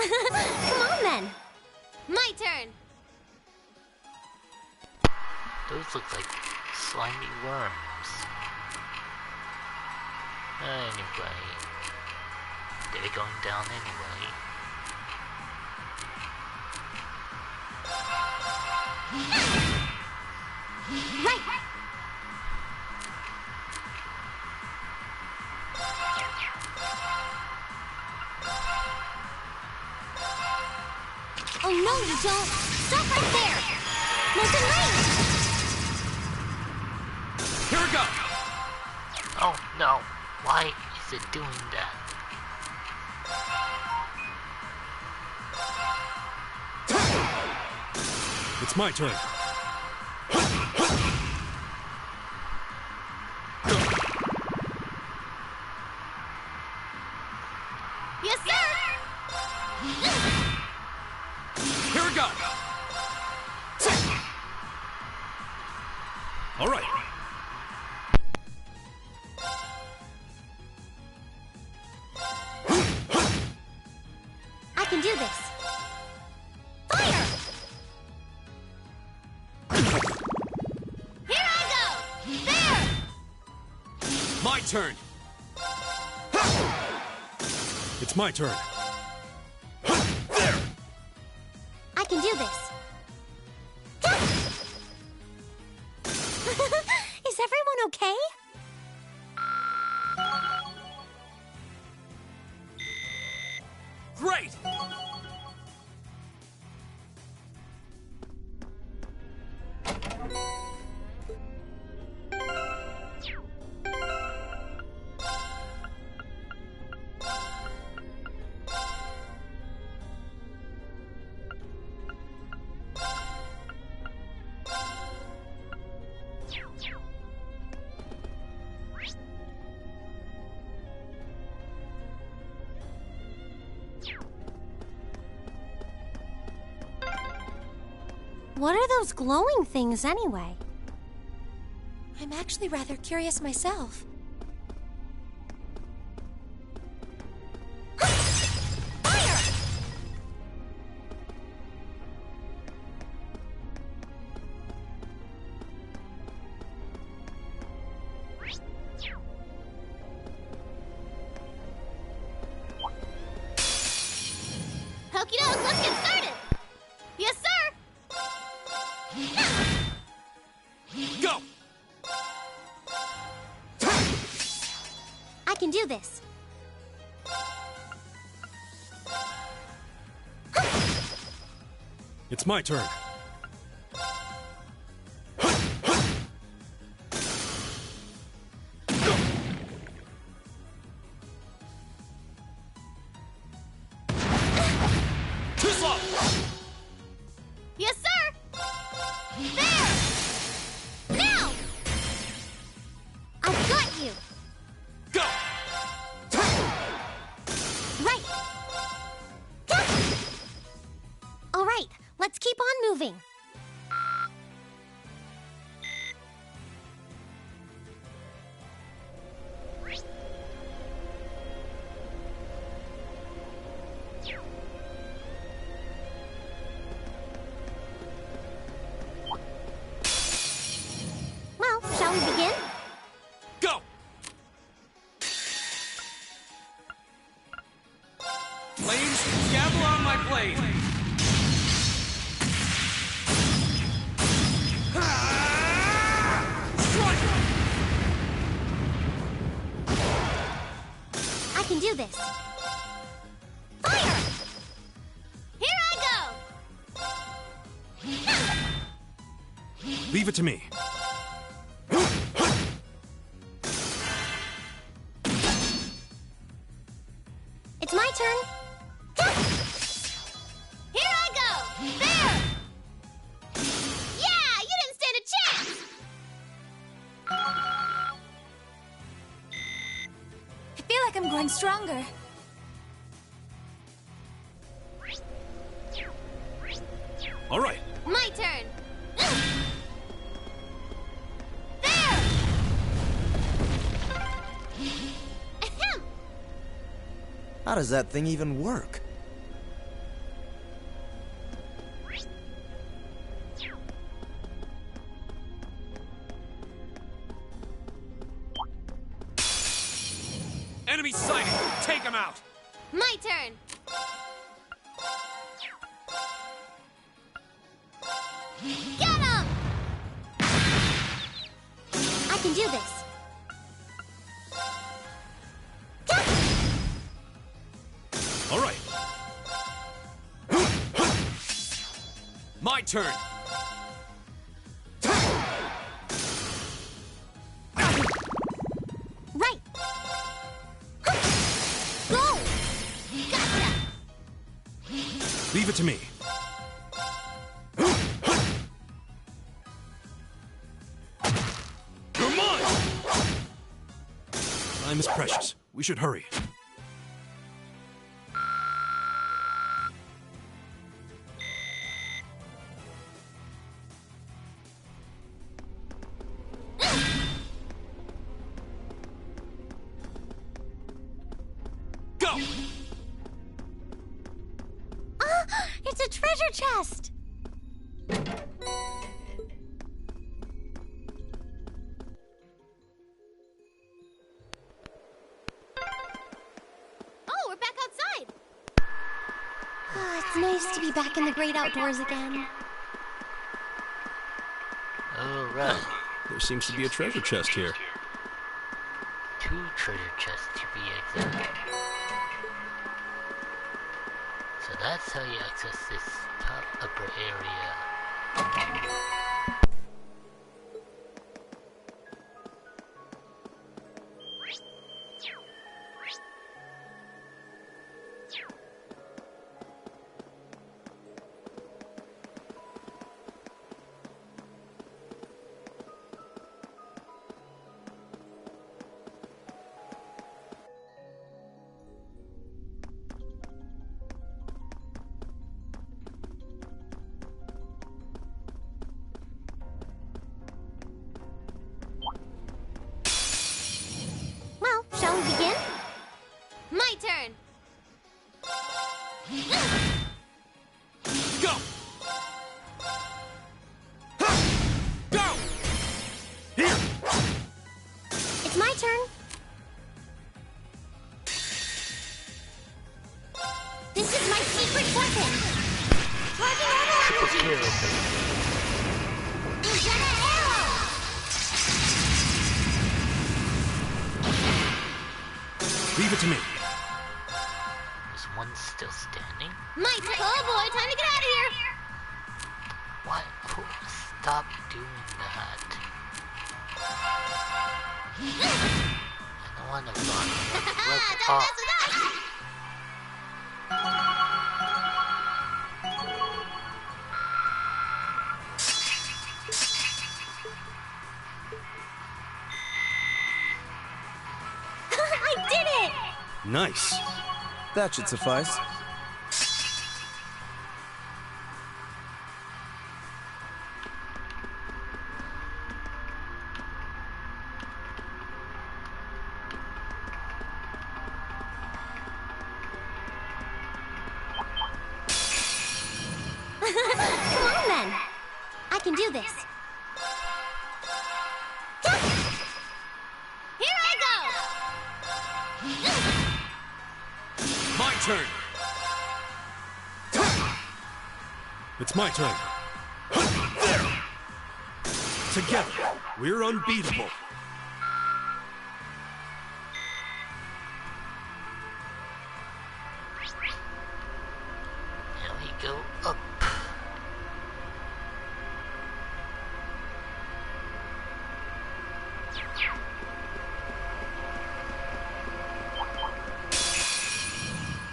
Come on, then. My turn. Those look like slimy worms. Anyway, they're going down anyway. Right. Oh, no, you don't. Stop right there. Molten Rain. Here we go! Oh no, why is it doing that? It's my turn. Yes, sir. Here we go! All right. I can do this. Fire! Here I go. There. My turn. It's my turn. There! I can do this. Is everyone okay? Great! What are those glowing things anyway? I'm actually rather curious myself. Fire! Okie doke, let's get started. Yes, sir. Go! I can do this. It's my turn. Too slow! Yes, sir. There. Now. I've got you. Go! Right. All right, let's keep on moving. Well, shall we begin? Go! Flames, gather on my blade! Strike! I can do this. Fire! Here I go. Leave it to me. It's my turn. Here I go. There. Yeah, you didn't stand a chance. I feel like I'm growing stronger. All right. My turn. There. Ahem. How does that thing even work? My turn. Get him! I can do this. All right. My turn. Right. Go! Gotcha! Leave it to me. You're mine! Time is precious. We should hurry. Go! It's a treasure chest! Oh, we're back outside! It's nice to be back in the great outdoors again. Alright. There seems to be a treasure chest here. 2 treasure chests to be exact. So that's how you access this top upper area. Well, shall we begin? My turn! Go! Go! Here! It's my turn! This is my secret weapon! Charging all the energy! Inject arrow! Leave it to me. Is one still standing? My turn! Oh boy, time to get out of here! What? Oh, stop doing that. I don't want to run. Let's Don't off. mess with us! I did it! Nice. That should suffice. Come on then! I can do this. Here I go! My turn. It's my turn. There. Together, we're unbeatable. Here we go up.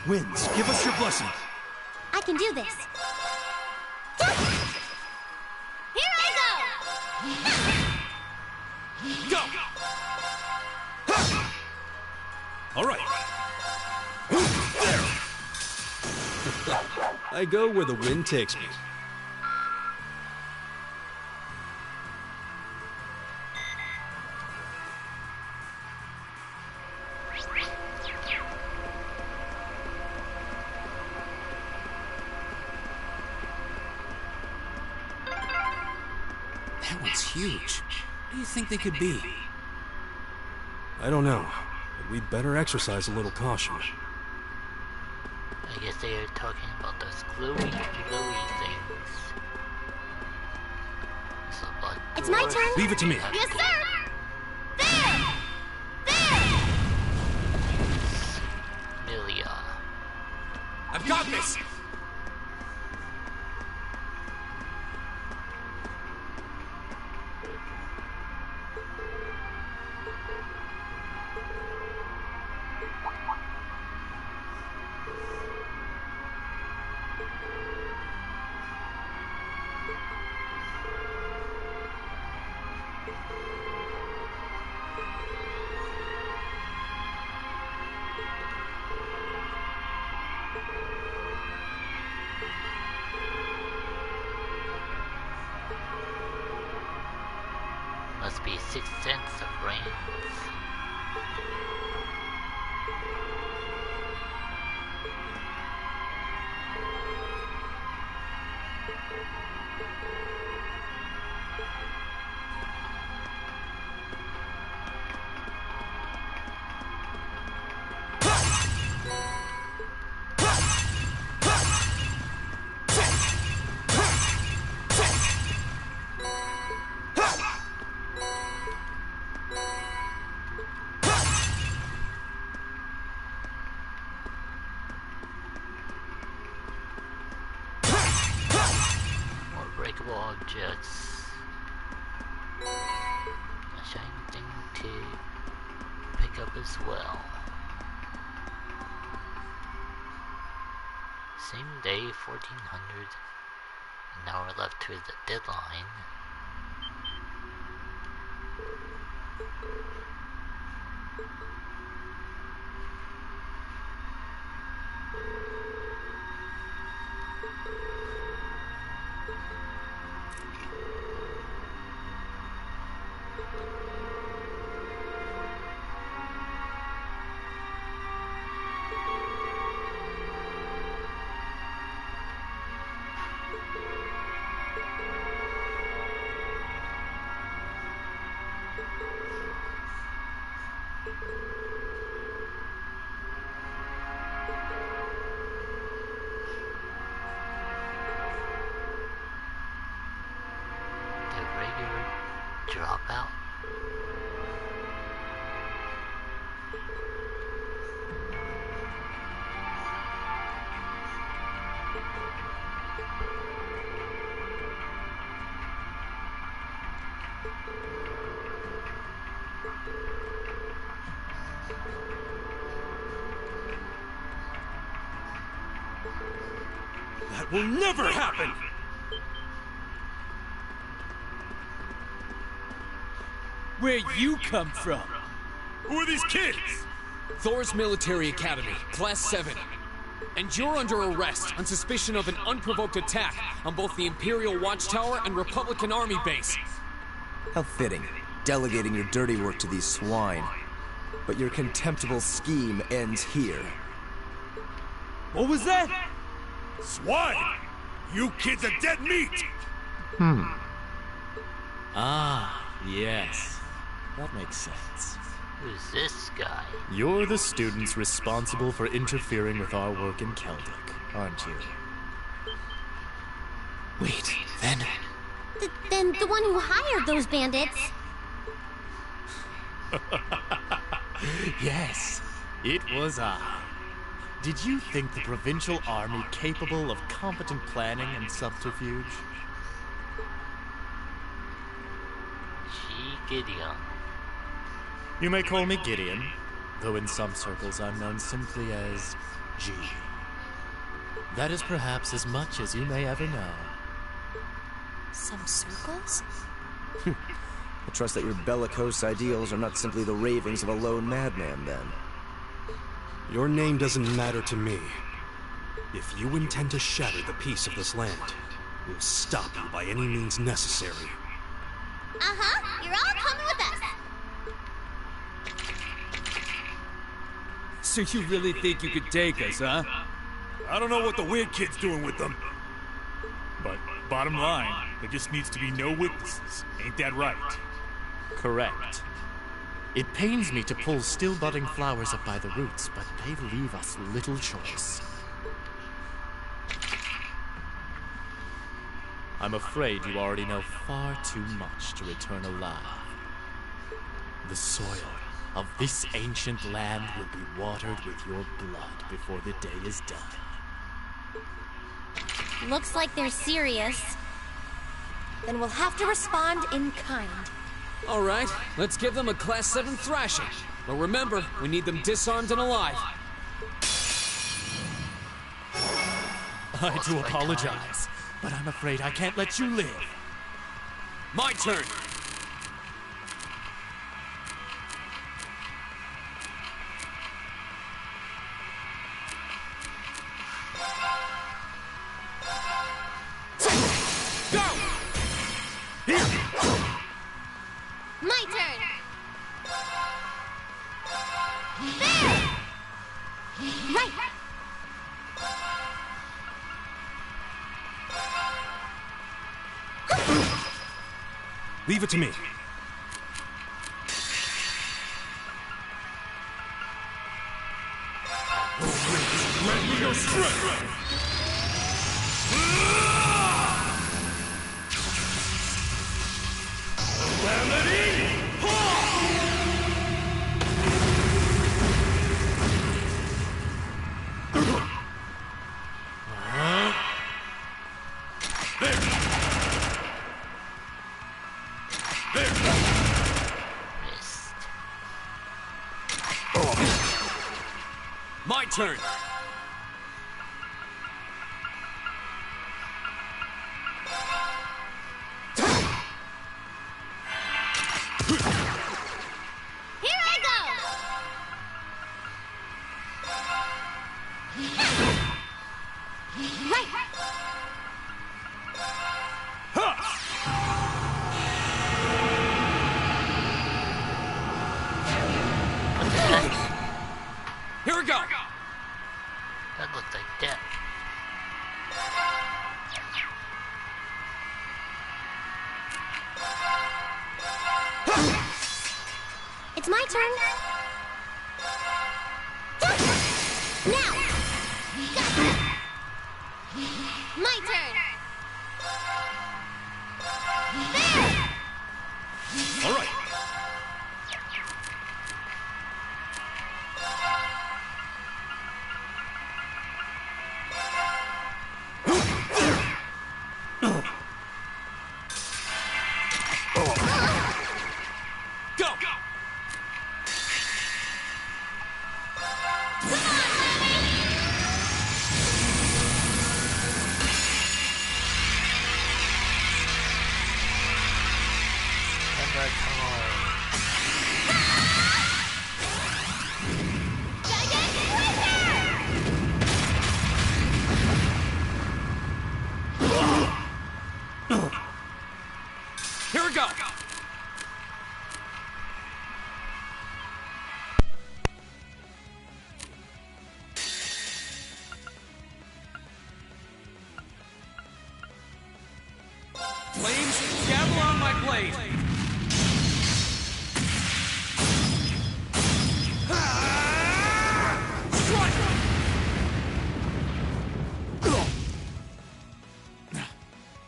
Winds, give us your blessing. I can do this. Here I Go! All right. There. I go where the wind takes me. That one's huge. What do you think they could be? I don't know, but we'd better exercise a little caution. I guess they are talking about those glowy things. So, but It's my turn. Leave it to me. Yes, sir! There! There! Milia. I've got this! Must be 6 cents of rands. Breakable objects. A shiny thing to pick up as well. Same day, 1400. An hour left to the deadline. Dropout? That will never happen! Where you come from? Who are these kids? Thor's Military Academy, Class 7. And you're under arrest on suspicion of an unprovoked attack on both the Imperial Watchtower and Republican Army base. How fitting, delegating your dirty work to these swine. But your contemptible scheme ends here. What was that? Swine! You kids are dead meat! Ah, yes. That makes sense. Who's this guy? You're the students responsible for interfering with our work in Keldic, aren't you? Wait, then... Then the one who hired those bandits. Yes, it was I. Did you think the provincial army capable of competent planning and subterfuge? Gideon. You may call me Gideon, though in some circles I'm known simply as G. That is perhaps as much as you may ever know. Some circles? I trust that your bellicose ideals are not simply the ravings of a lone madman, then. Your name doesn't matter to me. If you intend to shatter the peace of this land, we'll stop you by any means necessary. Uh-huh, you're all coming with us. So you really think you could take us, huh? I don't know what the weird kid's doing with them. But bottom line, there just needs to be no witnesses. Ain't that right? Correct. It pains me to pull still budding flowers up by the roots, but they leave us little choice. I'm afraid you already know far too much to return alive. The soil of this ancient land will be watered with your blood before the day is done. Looks like they're serious. Then we'll have to respond in kind. All right, let's give them a Class 7 thrashing. But remember, we need them disarmed and alive. I do apologize, but I'm afraid I can't let you live. My turn! My turn! Right! Leave it to me. Let me go straight! Missed. My turn! Here I go! Right! Here we go! That looked like death. It's my turn. Now! My turn! All right. Go! Hammer time. Here we go! Flames, gather on my blade! Strike!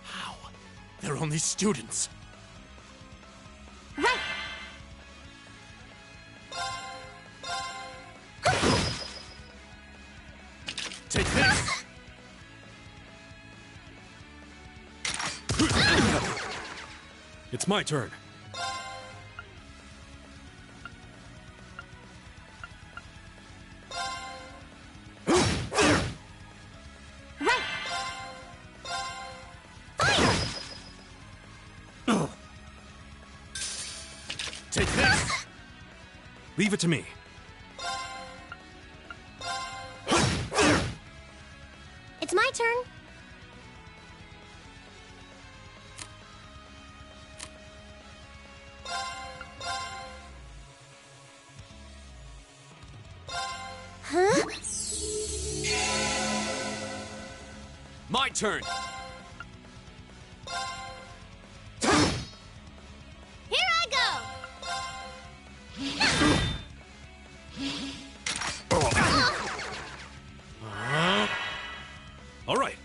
How? They're only students. Right! Take this! It's my turn. Right! Take this! Leave it to me. It's my turn. Huh? My turn! Here I go! All right.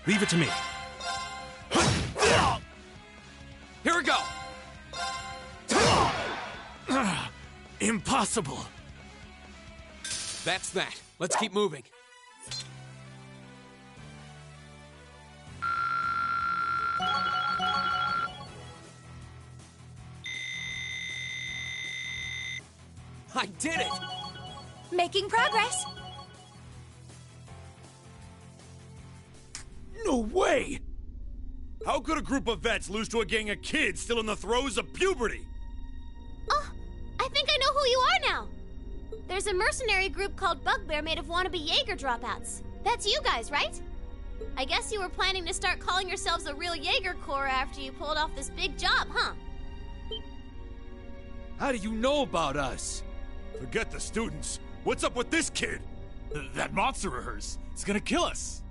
Leave it to me. Here we go! Impossible! That's that. Let's keep moving. I did it! Making progress. No way! How could a group of vets lose to a gang of kids still in the throes of puberty? Oh, I think I know who you are now. There's a mercenary group called Bugbear made of wannabe Jaeger dropouts. That's you guys, right? I guess you were planning to start calling yourselves a real Jaeger Corps after you pulled off this big job, huh? How do you know about us? Forget the students. What's up with this kid? That monster rehearse. It's gonna kill us.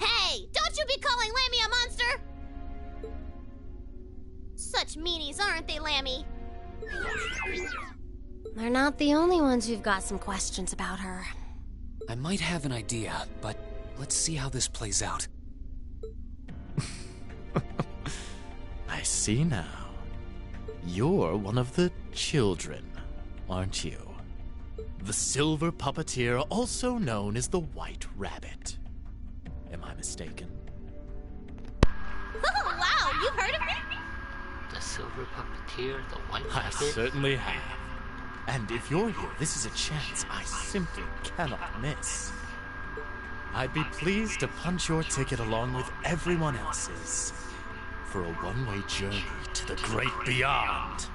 Hey, don't you be calling Lammy a monster! Such meanies, aren't they, Lammy? They're not the only ones who've got some questions about her. I might have an idea, but let's see how this plays out. I see now. You're one of the children, aren't you? The silver puppeteer, also known as the White Rabbit. Am I mistaken? Oh, wow, you've heard of me? The silver puppeteer, the white I rabbit. certainly have. And if you're here, this is a chance I simply cannot miss. I'd be pleased to punch your ticket along with everyone else's for a one-way journey to the great beyond.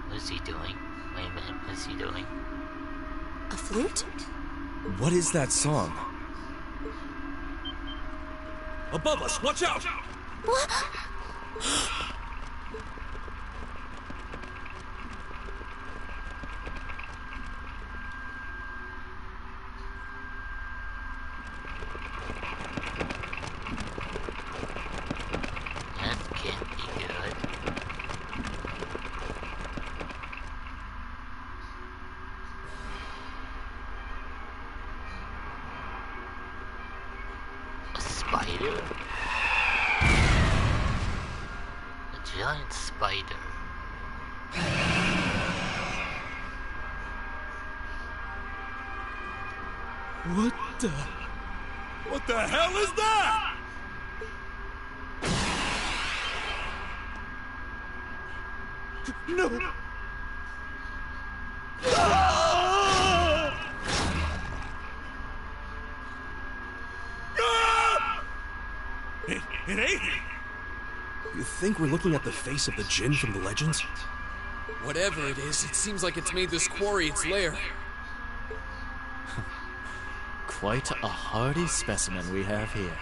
What's he doing? Wait a minute, what's he doing? A flute? What is that song? Above us, watch out! What? That can't be good. A spider? A giant spider. What the hell is that? No! Ah! Ah! It ate it! You think we're looking at the face of the djinn from the legends? Whatever it is, it seems like it's made this quarry its lair. Quite a hardy specimen we have here.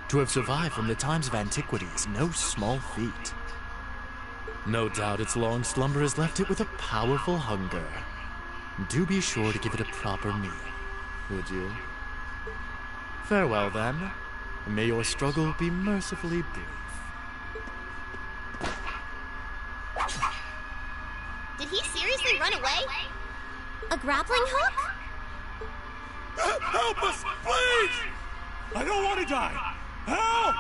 To have survived from the times of antiquity is no small feat. No doubt its long slumber has left it with a powerful hunger. Do be sure to give it a proper meal, would you? Farewell, then. May your struggle be mercifully brief. Did he seriously run away? A grappling hook? Help us, please! I don't want to die! Help!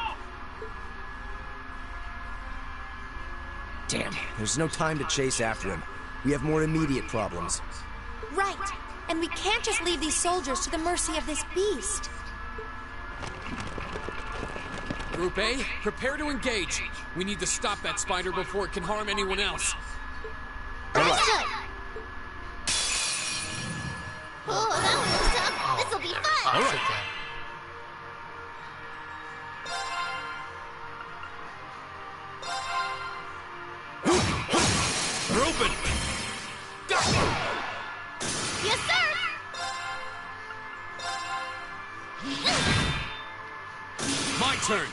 Damn, there's no time to chase after him. We have more immediate problems. Right. And we can't just leave these soldiers to the mercy of this beast. Group A, prepare to engage. We need to stop that spider before it can harm anyone else. Understood! Oh, that one was tough. This'll be fun! All right. They're open! Yes, sir! My turn.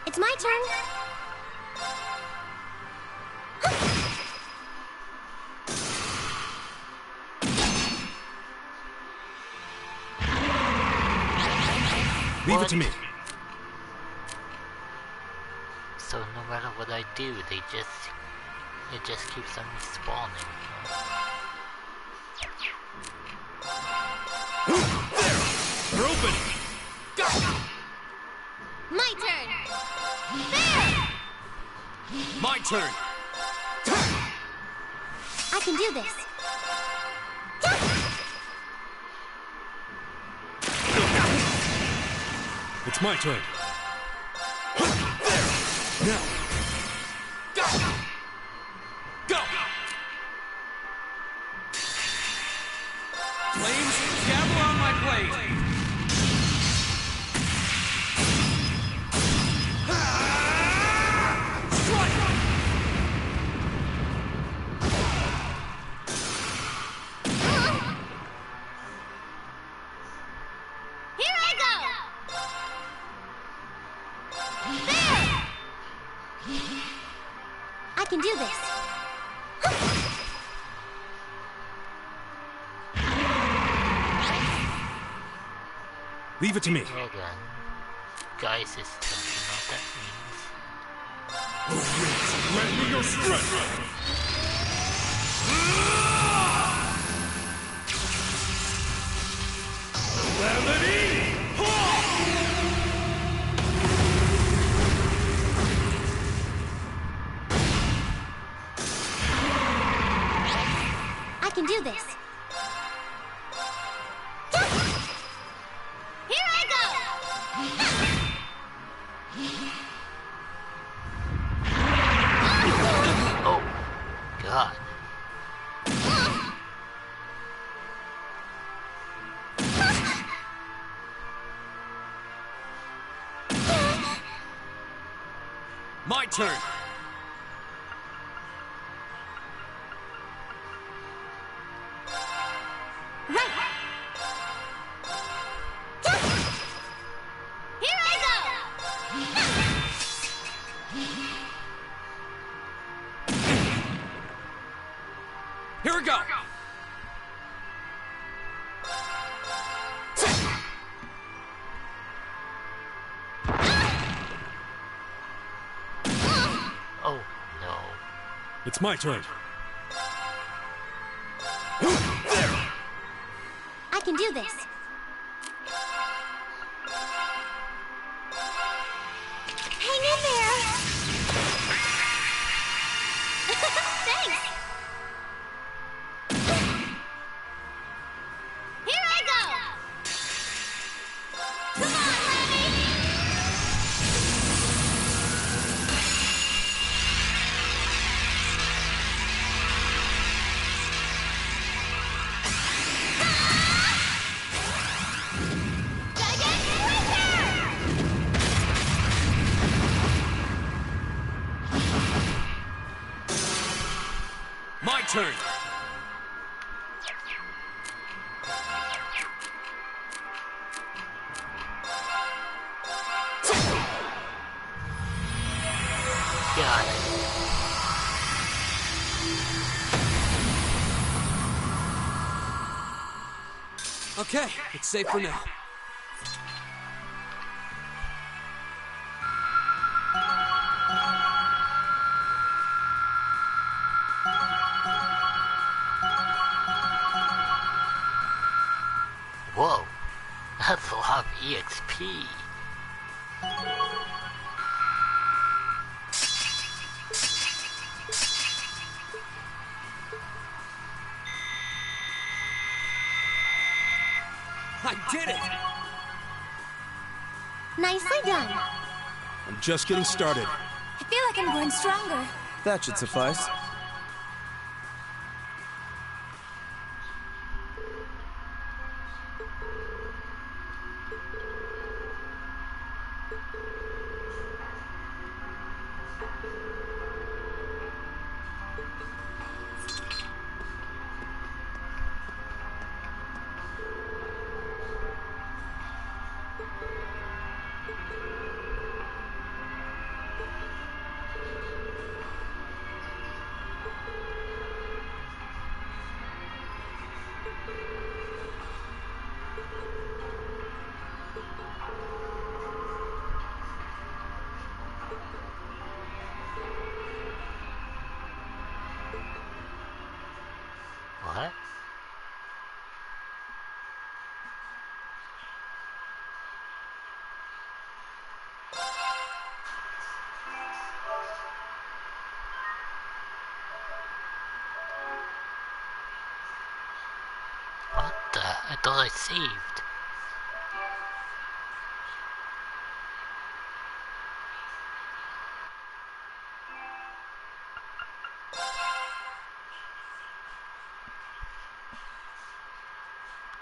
It's my turn. Leave it to me. So no matter what I do, they just It just keeps on respawning. They're open! Go! My turn! There! My turn! I can do this. It's my turn. Now. Go! Go! Flames, gather on my blade! Strike! Here I go! There! I can do this. Leave it to me. Hold on. Guy system, you know what that means? Grant me your strength! Calamity! I can do this. Here I go! Oh, God. My turn! Right! Here I go! Here we go! Oh, no. It's my turn. I can do this. Hang in there! Thanks! Here I go! Come on, Lemmy! My turn! Got it. Okay, it's safe for now. Whoa, that's a lot of EXP. I did it! Nicely done. I'm just getting started. I feel like I'm growing stronger. That should suffice. I thought I saved.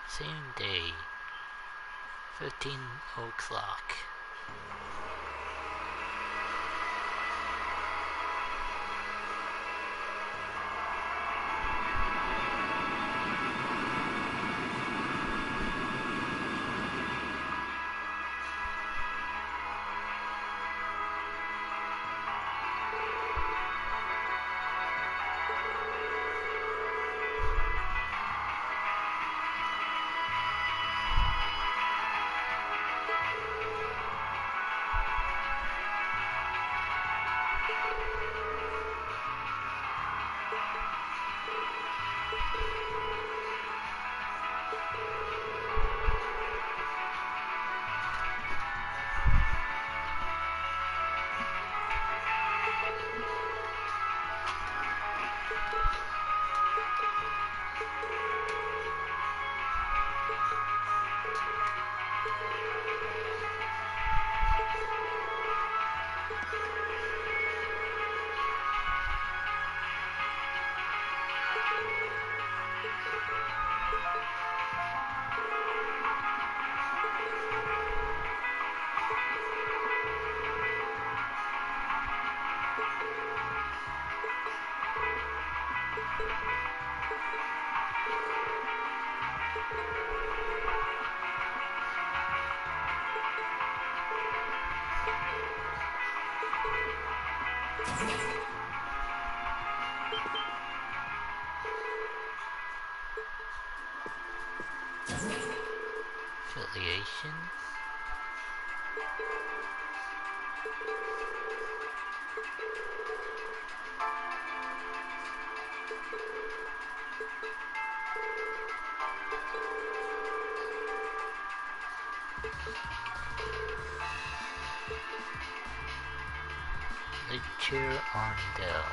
Same day, 15 o'clock. Affiliation. Lecture on Dell.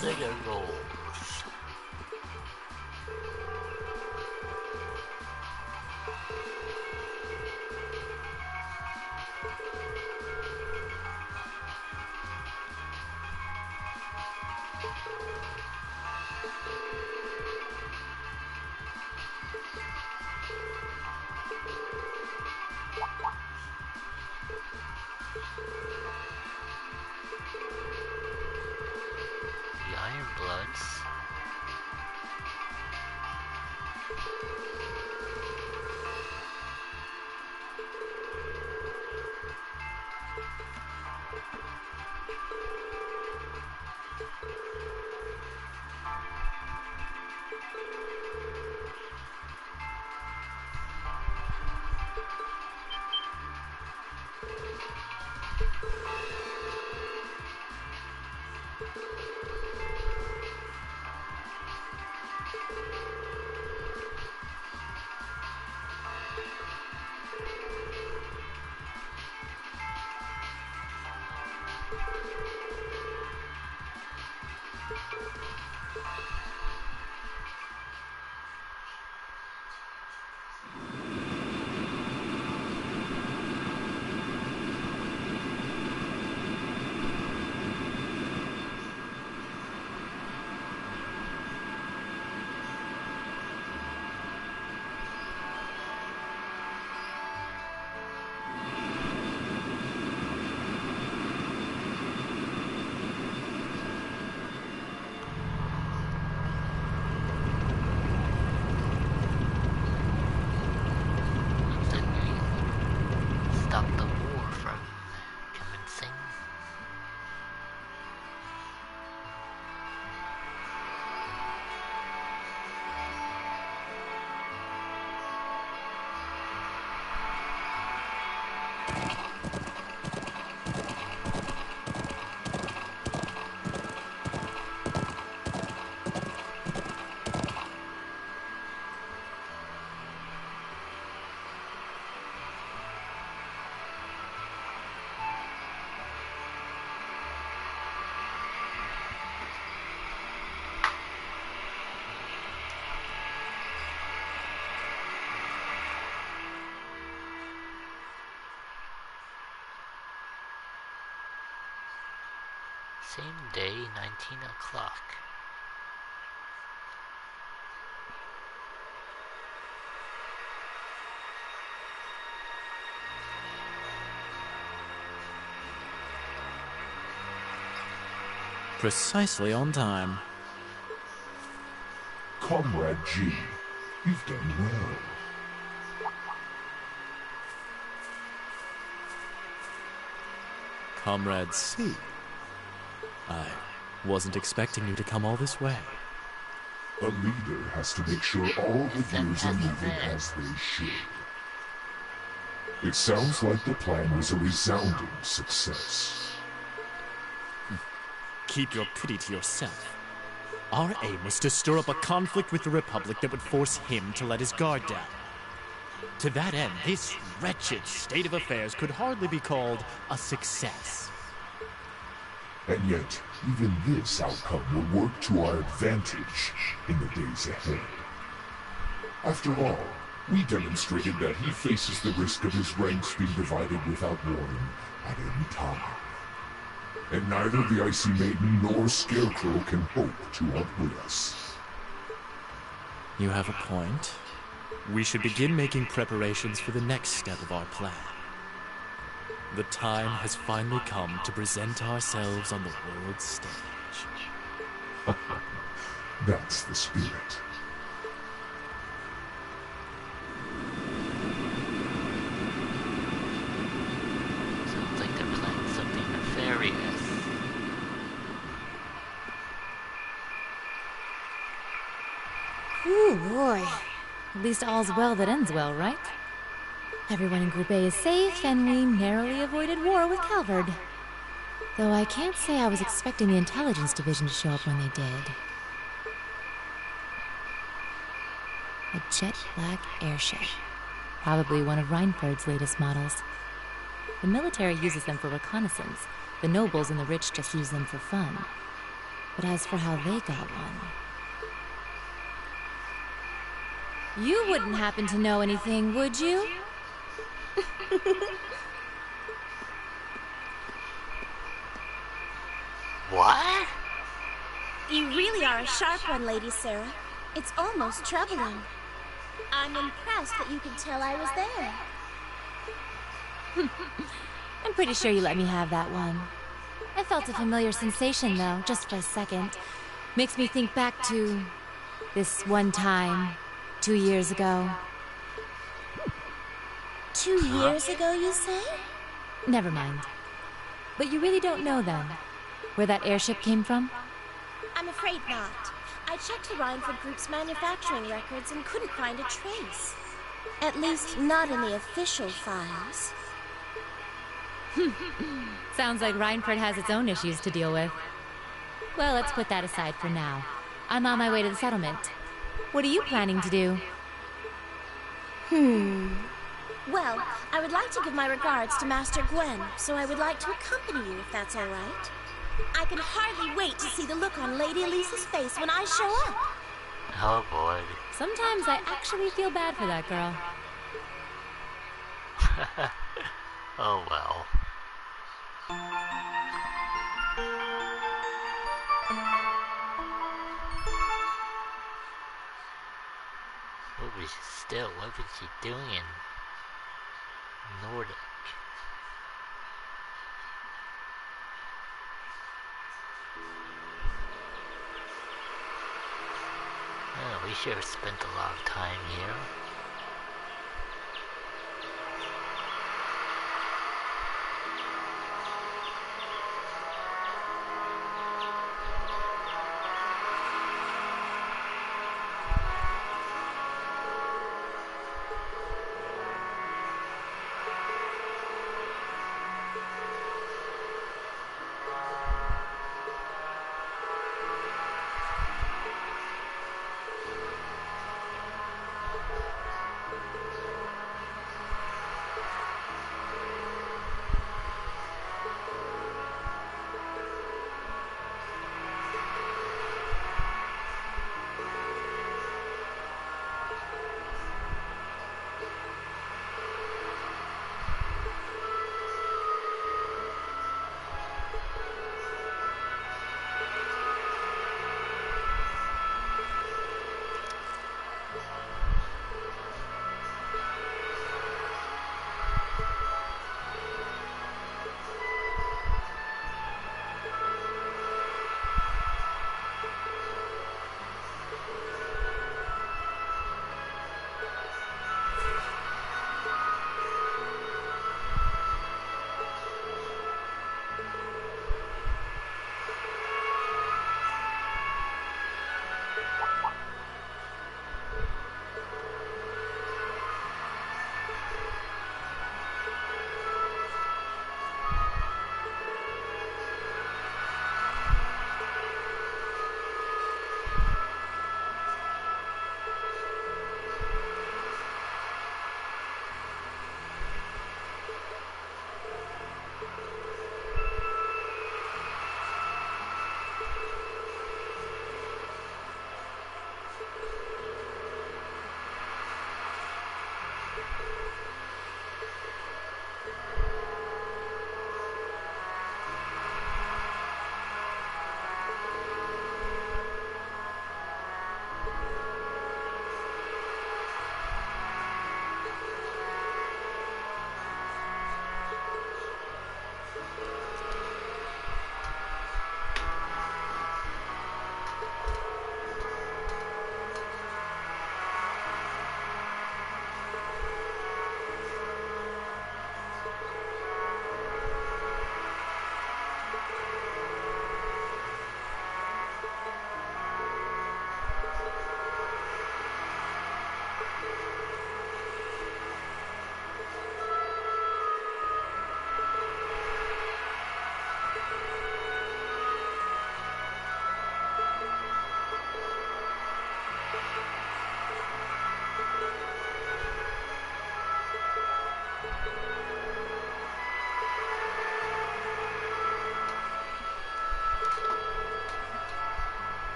Little rolls. The Iron Bloods. Same day, 19 o'clock. Precisely on time. Comrade G, you've done well. Comrade C, I wasn't expecting you to come all this way. A leader has to make sure all the gears are moving as they should. It sounds like the plan was a resounding success. Keep your pity to yourself. Our aim was to stir up a conflict with the Republic that would force him to let his guard down. To that end, this wretched state of affairs could hardly be called a success. And yet, even this outcome will work to our advantage in the days ahead. After all, we demonstrated that he faces the risk of his ranks being divided without warning at any time. And neither the Icy Maiden nor Scarecrow can hope to outwit us. You have a point. We should begin making preparations for the next step of our plan. The time has finally come to present ourselves on the world stage. That's the spirit. Sounds like they're planning something nefarious. Ooh, boy. At least all's well that ends well, right? Everyone in Group A is safe, and we narrowly avoided war with Calvard. Though I can't say I was expecting the Intelligence Division to show up when they did. A jet black airship. Probably one of Reinford's latest models. The military uses them for reconnaissance. The nobles and the rich just use them for fun. But as for how they got one... You wouldn't happen to know anything, would you? What? You really are a sharp one, Lady Sarah. It's almost troubling. I'm impressed that you could tell I was there. I'm pretty sure you let me have that one. I felt a familiar sensation, though, just for a second. Makes me think back to this one time, 2 years ago. 2 years ago, you say? Never mind. But you really don't know, then, where that airship came from? I'm afraid not. I checked the Reinford Group's manufacturing records and couldn't find a trace. At least, not in the official files. Sounds like Reinford has its own issues to deal with. Well, let's put that aside for now. I'm on my way to the settlement. What are you planning to do? Well, I would like to give my regards to Master Gwen, so I would like to accompany you if that's all right. I can hardly wait to see the look on Lady Elisa's face when I show up. Oh boy. Sometimes I actually feel bad for that girl. Oh well. What was she doing in Nordic? Oh, we sure spent a lot of time here.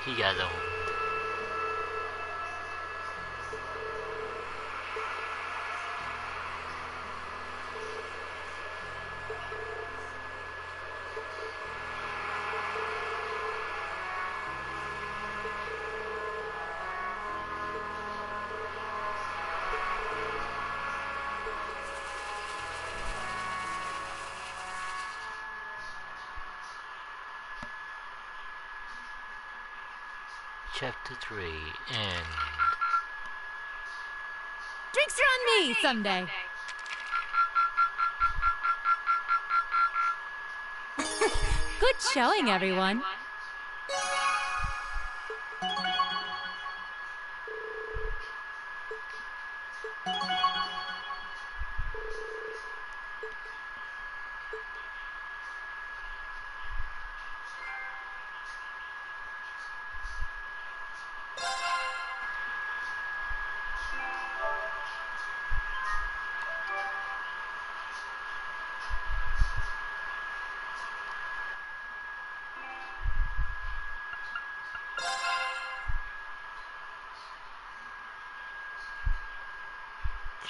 He got owned. Chapter 3, and... Drinks are on me someday. Good showing, everyone.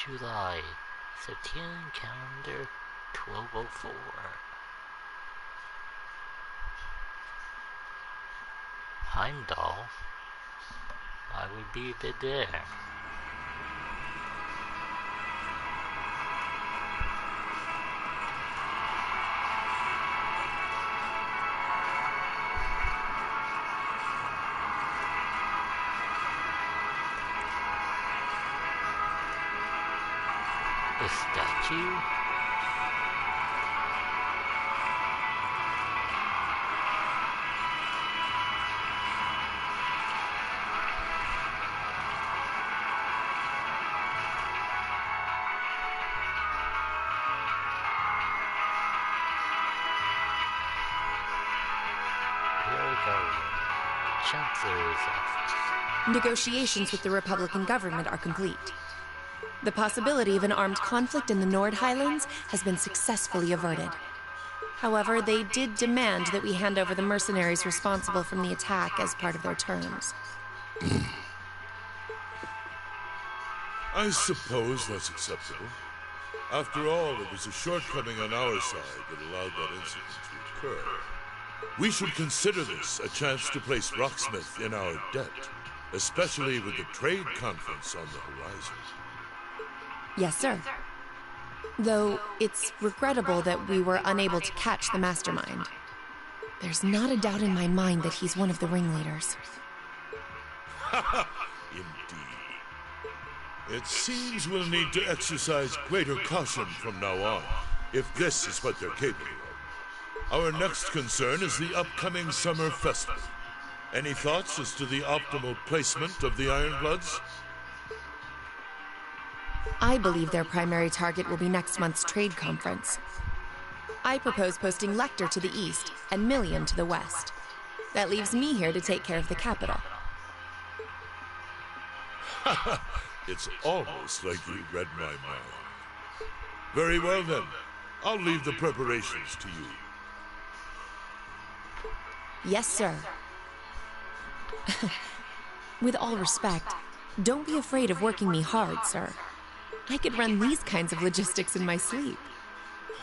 July 17, calendar 1204. Heimdall? I would be a bit there. A statue? Here we go. Chancellor's office. Negotiations with the Republican government are complete. The possibility of an armed conflict in the Nord Highlands has been successfully averted. However, they did demand that we hand over the mercenaries responsible from the attack as part of their terms. I suppose that's acceptable. After all, it was a shortcoming on our side that allowed that incident to occur. We should consider this a chance to place Rocksmith in our debt, especially with the trade conference on the horizon. Yes, sir. Though it's regrettable that we were unable to catch the mastermind. There's not a doubt in my mind that he's one of the ringleaders. Indeed. It seems we'll need to exercise greater caution from now on, if this is what they're capable of. Our next concern is the upcoming summer festival. Any thoughts as to the optimal placement of the Ironbloods? I believe their primary target will be next month's trade conference. I propose posting Lecter to the east and Million to the west. That leaves me here to take care of the capital. It's almost like you read my mind. Very well then. I'll leave the preparations to you. Yes, sir. With all respect, don't be afraid of working me hard, sir. I could run these kinds of logistics in my sleep.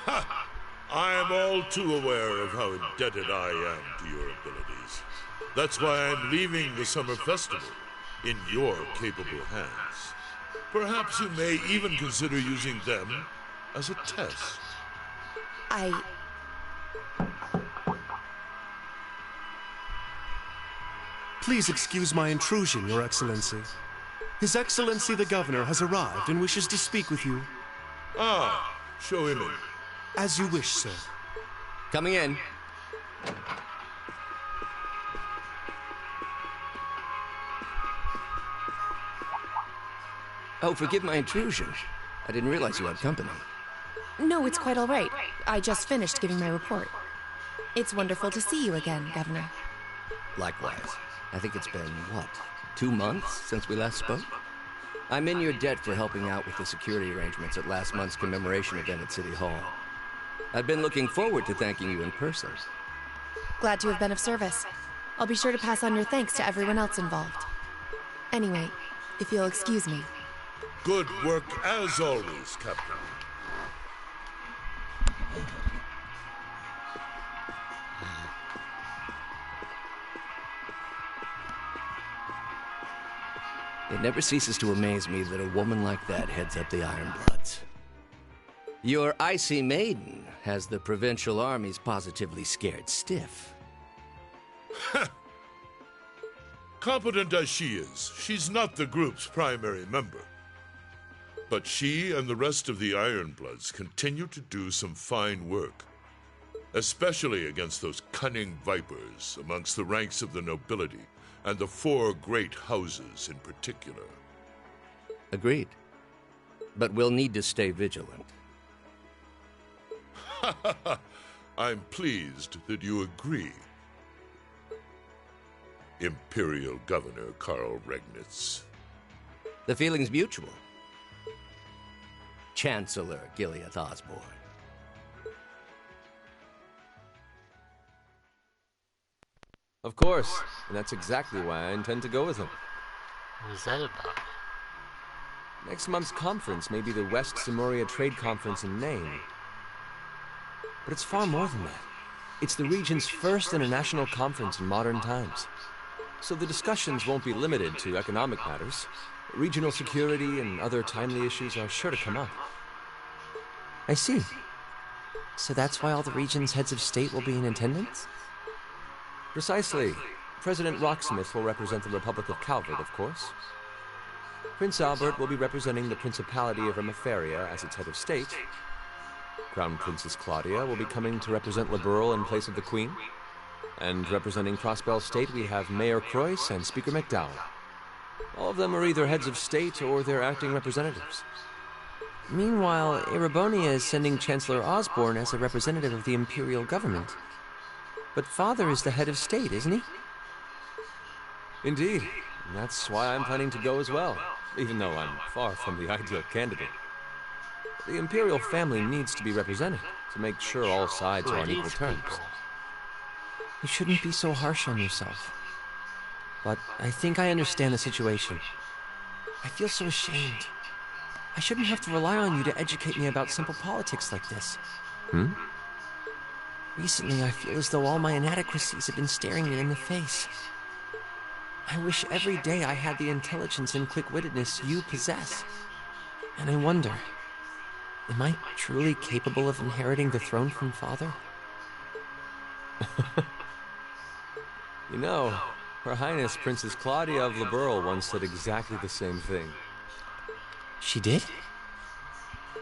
Ha! I am all too aware of how indebted I am to your abilities. That's why I'm leaving the summer festival in your capable hands. Perhaps you may even consider using them as a test. Please excuse my intrusion, Your Excellency. His Excellency the Governor has arrived and wishes to speak with you. Ah, show him in. As you wish, sir. Coming in. Oh, forgive my intrusion. I didn't realize you had company. No, it's quite all right. I just finished giving my report. It's wonderful to see you again, Governor. Likewise. I think it's been, what, 2 months since we last spoke? I'm in your debt for helping out with the security arrangements at last month's commemoration event at City Hall. I've been looking forward to thanking you in person. Glad to have been of service. I'll be sure to pass on your thanks to everyone else involved. Anyway, if you'll excuse me. Good work as always, Captain. It never ceases to amaze me that a woman like that heads up the Ironbloods. Your icy maiden has the provincial armies positively scared stiff. Competent as she is, she's not the group's primary member. But she and the rest of the Ironbloods continue to do some fine work, especially against those cunning vipers amongst the ranks of the nobility, and the 4 great houses in particular. Agreed. But we'll need to stay vigilant. I'm pleased that you agree, Imperial Governor Karl Regnitz. The feeling's mutual. Chancellor Gileath Osborne. Of course, and that's exactly why I intend to go with him. What was that about? Next month's conference may be the West Simoria Trade Conference in name. But it's far more than that. It's the region's first international conference in modern times. So the discussions won't be limited to economic matters. Regional security and other timely issues are sure to come up. I see. So that's why all the region's heads of state will be in attendance? Precisely. President Rocksmith will represent the Republic of Calvert, of course. Prince Albert will be representing the Principality of Remiferia as its head of state. Crown Princess Claudia will be coming to represent Liberl in place of the Queen. And representing Crossbell State, we have Mayor Croyce and Speaker McDowell. All of them are either heads of state or their acting representatives. Meanwhile, Erebonia is sending Chancellor Osborne as a representative of the Imperial government. But Father is the head of state, isn't he? Indeed. And that's why I'm planning to go as well, even though I'm far from the ideal candidate. The Imperial family needs to be represented to make sure all sides are on equal terms. You shouldn't be so harsh on yourself. But I think I understand the situation. I feel so ashamed. I shouldn't have to rely on you to educate me about simple politics like this. Recently, I feel as though all my inadequacies have been staring me in the face. I wish every day I had the intelligence and quick-wittedness you possess. And I wonder, am I truly capable of inheriting the throne from Father? You know, Her Highness Princess Claudia of Liberl once said exactly the same thing. She did?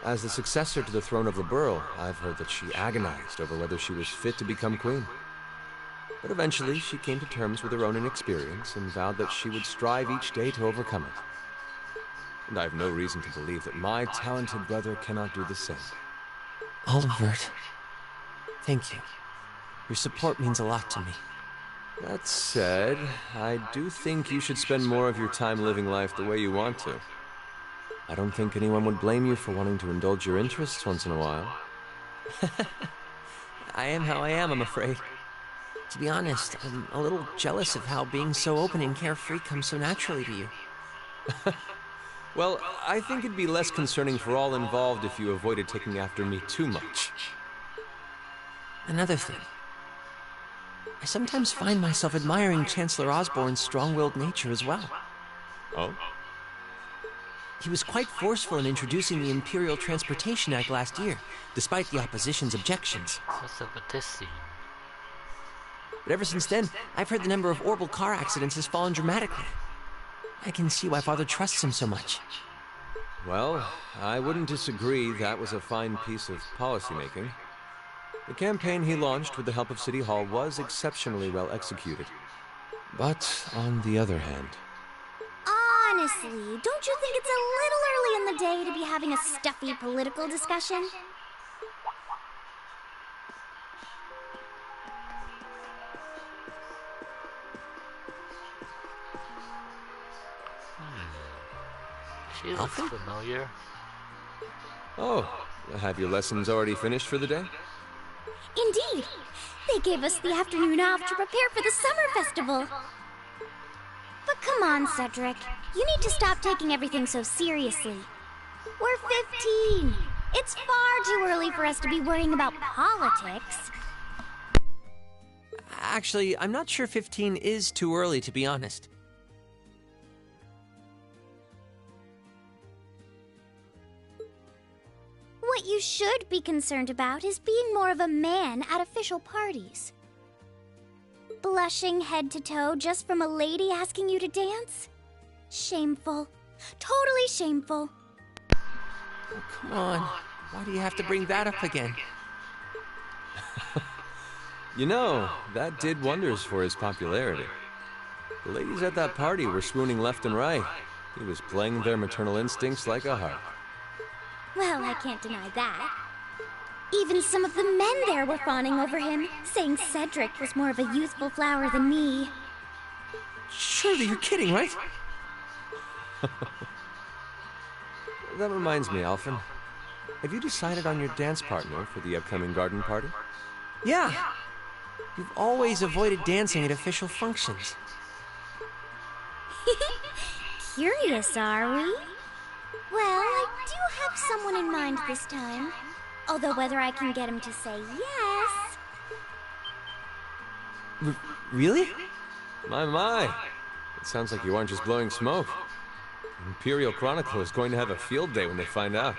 As the successor to the throne of Liberl, I've heard that she agonized over whether she was fit to become queen. But eventually, she came to terms with her own inexperience and vowed that she would strive each day to overcome it. And I have no reason to believe that my talented brother cannot do the same. Olivert, thank you. Your support means a lot to me. That said, I do think you should spend more of your time living life the way you want to. I don't think anyone would blame you for wanting to indulge your interests once in a while. I am how I am, I'm afraid. To be honest, I'm a little jealous of how being so open and carefree comes so naturally to you. Well, I think it'd be less concerning for all involved if you avoided taking after me too much. Another thing. I sometimes find myself admiring Chancellor Osborne's strong-willed nature as well. Oh? He was quite forceful in introducing the Imperial Transportation Act last year, despite the opposition's objections. What's up with this scene? But ever since then, I've heard the number of orbital car accidents has fallen dramatically. I can see why Father trusts him so much. Well, I wouldn't disagree that was a fine piece of policymaking. The campaign he launched with the help of City Hall was exceptionally well executed. But on the other hand... Honestly, don't you think it's a little early in the day to be having a stuffy political discussion? She looks familiar. Oh, have your lessons already finished for the day? Indeed. They gave us the afternoon off to prepare for the summer festival. But come on, Cedric. You need to stop taking everything so seriously. We're 15. It's far too early for us to be worrying about politics. Actually, I'm not sure 15 is too early, to be honest. What you should be concerned about is being more of a man at official parties. Blushing head to toe just from a lady asking you to dance? Shameful. Totally shameful. Oh, come on. Why do you have to bring that up again? You know, that did wonders for his popularity. The ladies at that party were swooning left and right. He was playing their maternal instincts like a harp. Well, I can't deny that. Even some of the men there were fawning over him, saying Cedric was more of a youthful flower than me. Surely you're kidding, right? That reminds me, Alphen. Have you decided on your dance partner for the upcoming garden party? Yeah. You've always avoided dancing at official functions. Curious, are we? Well, I do have someone in mind this time. Although whether I can get him to say yes... Really? My. It sounds like you aren't just blowing smoke. Imperial Chronicle is going to have a field day when they find out.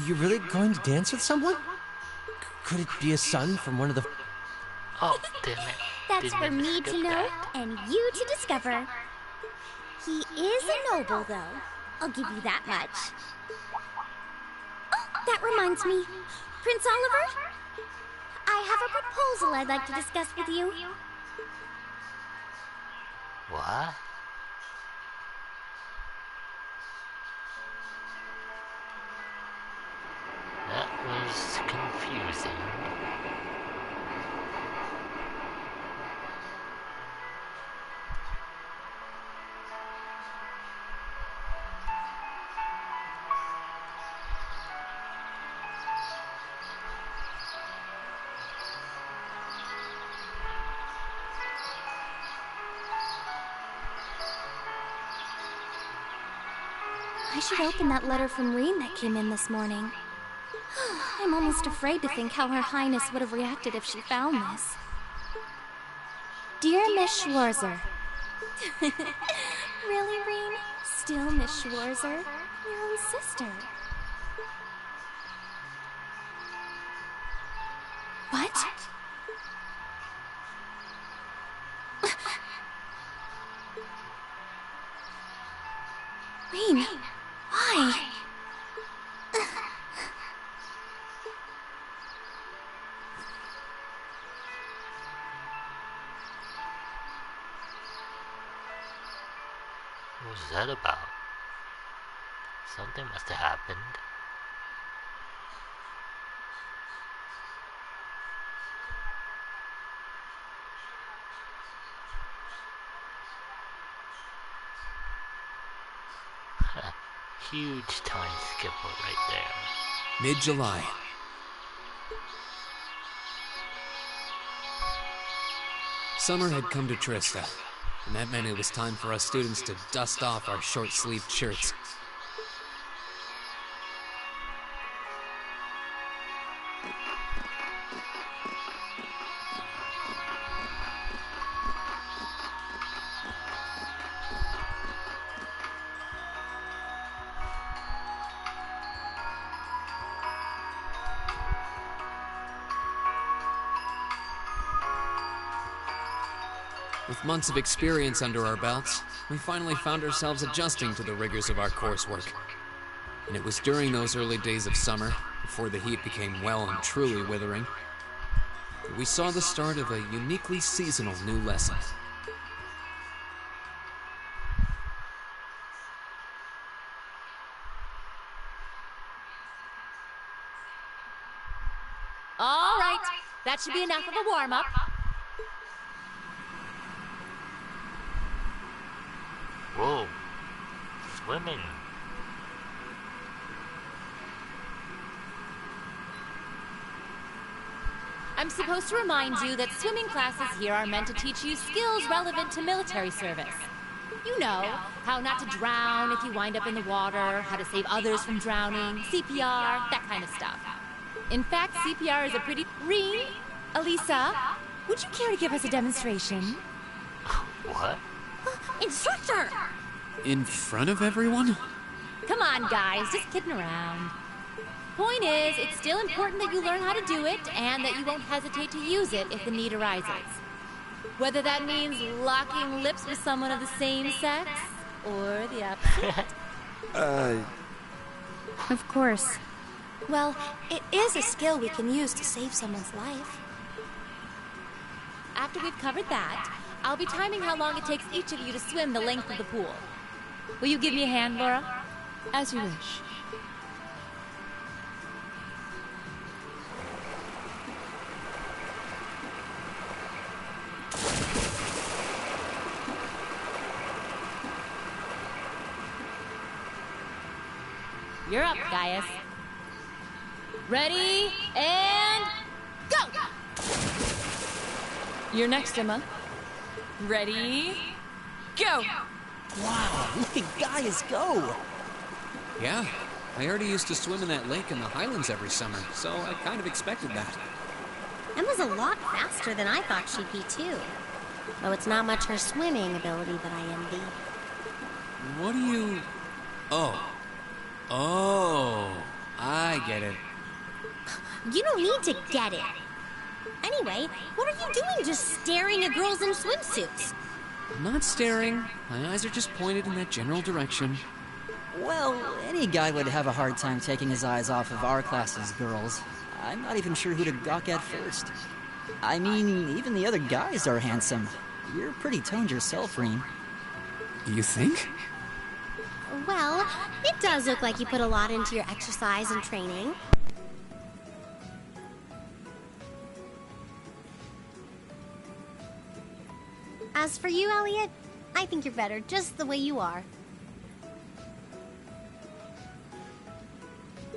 You're really going to dance with someone? Could it be a son from one of the... Oh, damn it. That's for me to know and you to discover. He is a noble, though. I'll give you that much. Oh, that reminds me. Prince Oliver? I have a proposal I'd like to discuss with you. What? That was confusing. I should open that letter from Reen that came in this morning. I'm almost afraid to think how Her Highness would have reacted if she found this. Dear Miss Schwarzer. Really, Reen? Still Miss Schwarzer? Your own sister. What? Reen, why? What was that about? Something must have happened. Huge time skip right there. Mid-July. Summer had come to Trista, and that meant it was time for us students to dust off our short-sleeved shirts. With months of experience under our belts, we finally found ourselves adjusting to the rigors of our coursework. And it was during those early days of summer, before the heat became well and truly withering, that we saw the start of a uniquely seasonal new lesson. All right, that should be enough of a warm-up. Whoa. swimming. I'm supposed to remind you that swimming classes here are meant to teach you skills relevant to military service. You know, how not to drown if you wind up in the water, how to save others from drowning, CPR, that kind of stuff. In fact, CPR is a pretty... Reen? Elisa? Would you care to give us a demonstration? What? Instructor! In front of everyone? Come on, guys, just kidding around. Point is, it's still important that you learn how to do it, and that you won't hesitate to use it if the need arises. Whether that means locking lips with someone of the same sex, or the opposite. Of course. Well, it is a skill we can use to save someone's life. After we've covered that, I'll be timing how long it takes each of you to swim the length of the pool. Will you give me a hand, Laura? As you wish. You're up, Gaius. Ready, and go! You're next, Emma. Ready, go! Wow, look at Gaius go! Yeah, I already used to swim in that lake in the Highlands every summer, so I kind of expected that. Emma's a lot faster than I thought she'd be, too. Though it's not much her swimming ability that I envy. What do you... Oh, I get it. You don't need to get it. Anyway, what are you doing just staring at girls in swimsuits? I'm not staring. My eyes are just pointed in that general direction. Well, any guy would have a hard time taking his eyes off of our class's girls. I'm not even sure who to gawk at first. I mean, even the other guys are handsome. You're pretty toned yourself, Reen. You think? Well, it does look like you put a lot into your exercise and training. As for you, Elliot, I think you're better just the way you are.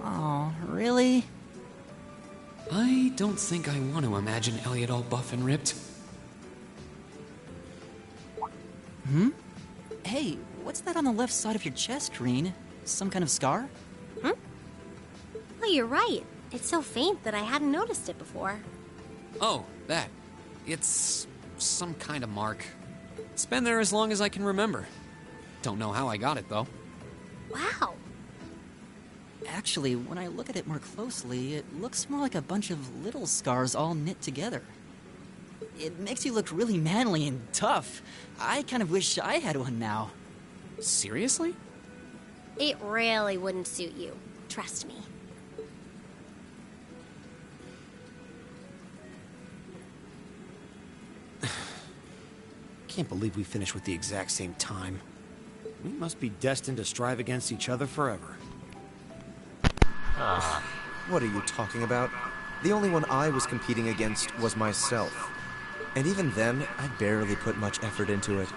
Oh, really? I don't think I want to imagine Elliot all buff and ripped. Hmm? Hey, what's that on the left side of your chest, Reen? Some kind of scar? Oh, you're right. It's so faint that I hadn't noticed it before. Oh, that. It's some kind of mark. It's been there as long as I can remember. Don't know how I got it, though. Wow. Actually, when I look at it more closely, it looks more like a bunch of little scars all knit together. It makes you look really manly and tough. I kind of wish I had one now. Seriously? It really wouldn't suit you. Trust me. Can't believe we finished with the exact same time. We must be destined to strive against each other forever. What are you talking about? The only one I was competing against was myself. And even then, I barely put much effort into it.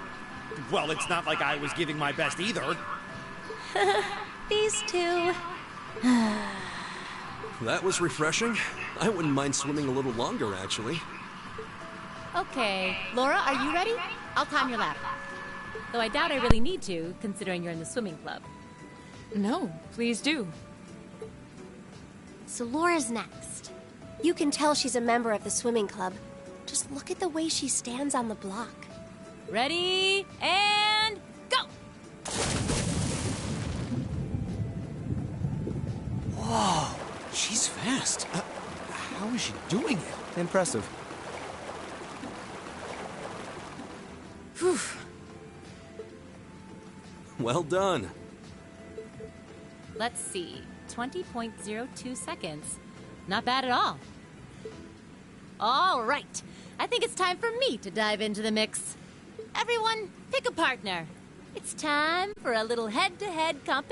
Well, it's not like I was giving my best either. These two. That was refreshing. I wouldn't mind swimming a little longer, actually. Okay, Laura, are you ready? I'll time your lap. Though I doubt I really need to, considering you're in the swimming club. No, please do. So Laura's next. You can tell she's a member of the swimming club. Just look at the way she stands on the block. Ready, and go! Whoa, she's fast. How is she doing it? Impressive. Whew. Well done. Let's see, 20.02 seconds. Not bad at all. All right, I think it's time for me to dive into the mix. Everyone, pick a partner. It's time for a little head-to-head competition.